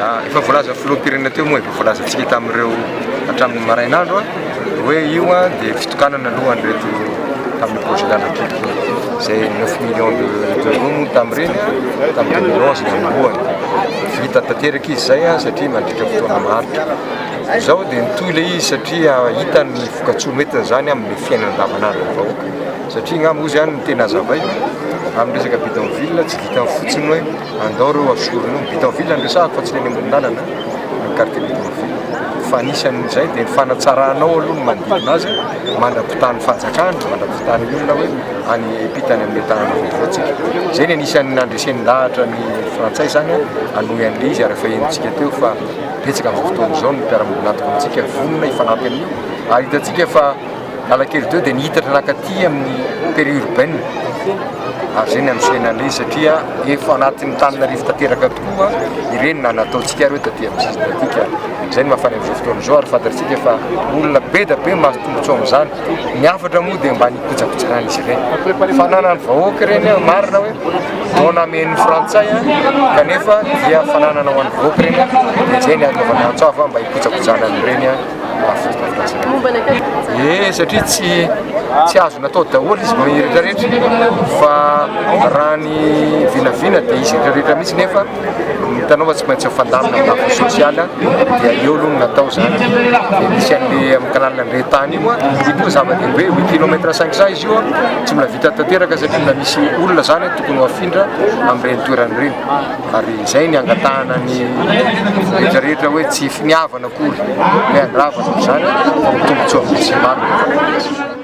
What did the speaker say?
efa voalaza filoham-pirenena teo moa efa voalazantsika tamin'ireo hatramin'ny marainandro hoe io dia fitokanana alohan'ireto tamin'ny projet d'Anakilko zay 9 millions d'euros moa tamin'ireny tamin'ny 2011 ny amboany vita tanteraka izy zay satria mandritra fotoana maharitra zao dia nitohy ilay izy satria hita ny voka-tsoa mety zany amin'ny fiainana andavanandro ny vahoaka satria angamba ozy ihany ny tena hazavay amin'ny resaka bidonville tsy vita fotsiny hoe andao reo asorona bidonville andresahako fa tsy leny ambony lalana ny quartier bidonville fa anisan'izay dia ny fanatsaranao aloha ny manodidina azy mandrapitany fanjakana mandrapitany olona hoe any epitany amin'ny tanàna voavoatsika zay ny anisan'ny nandresen'ny lahatra ny frantsay zany anohy an'le izy ary efa enitsika teo fa betsaka amin'ny fotoana zao ny mpiara-monina antoko amintsika vonona ifanampy amin'io ary hitantsika fa alakely teo dia nihitatra nakaty amin'ny périurbaine ary zay ny anosenan'le izy satria efa anatin'ny tanina rivo tanteraka tokoa ireny na nataontsika ary hoe taty amin'ny systématika zay ny mahafany amin'izao fotoana zao ary fantatritsika fa olona be da be mahatombontso amin'izany ny afatra moa dia mba nikojakojarana izy ireny fananany vahoaka ireny marina hoe dona amen'ny frantsay kanefa dia fananana ho an'ny vahoaka ireny dia zay ny anaovana antsoava mba hikojakojana an'ireny satria tsy azo natao daholo izy rehetrarehetra fa raha ny vinavina dia izy rehetrarehetra mihitsy nefa hitanao fa tsy maintsy fandamina amin'ny lafiny sosialy dia eo aloha no natao zany dia misy an'le amin'ny kanalin'ny retany io io koa zava-dehibe 8 kilomètre 500 izy io tsy mbola vita tanteraka satria mbola misy olona zany tokony ho afindra amin'ireny toeran'ireny ary izay ny angatahana ny rehetrarehetra hoe tsy finiavana akory hoe andravana zany tombontsoa misy maro